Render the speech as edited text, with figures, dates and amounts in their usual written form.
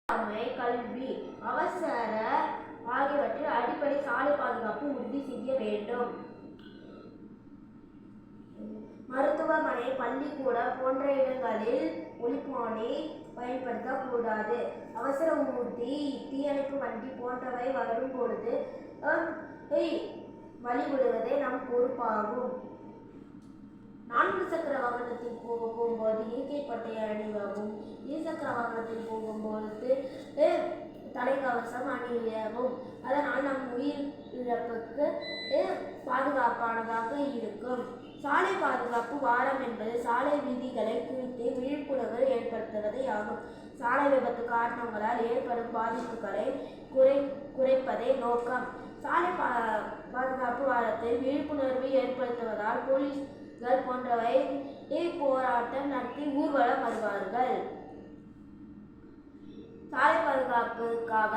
கல்வி, அவசர ஆகியவற்றில் அடிப்படை சாலை பாதுகாப்பு உறுதி செய்ய வேண்டும். மருத்துவமனை, பள்ளிக்கூடம் போன்ற இடங்களில் ஒலிப்பானை பயன்படுத்தக்கூடாது. அவசர ஊர்தி, தீயணைப்பு வண்டி போன்றவை வரும் பொழுது வழிவிடுவதே நம் பொறுப்பாகும். 4 சக்கர வாகனத்தில் போகும்போது இயற்கை பட்டை அணியவும், இருசக்கர வாகனத்தில் போகும்போது தலைக்கவசம் அணியவும். அதனால் நம் உயிர் இழப்புக்கு பாதுகாப்பானதாக இருக்கும். சாலை பாதுகாப்பு வாரம் என்பது சாலை விதிகளை குறித்து விழிப்புணர்வு ஏற்படுத்துவதே ஆகும். சாலை விபத்து காரணங்களால் ஏற்படும் பாதிப்புகளை குறைப்பதே நோக்கம். சாலை பாதுகாப்பு வாரத்தில் விழிப்புணர்வு ஏற்படுத்துவதால் போலீஸ்கள் போன்றவை போராட்டம் நடத்தி ஊர்வலம் வருவார்கள். சாலை பாதுகாப்புக்காக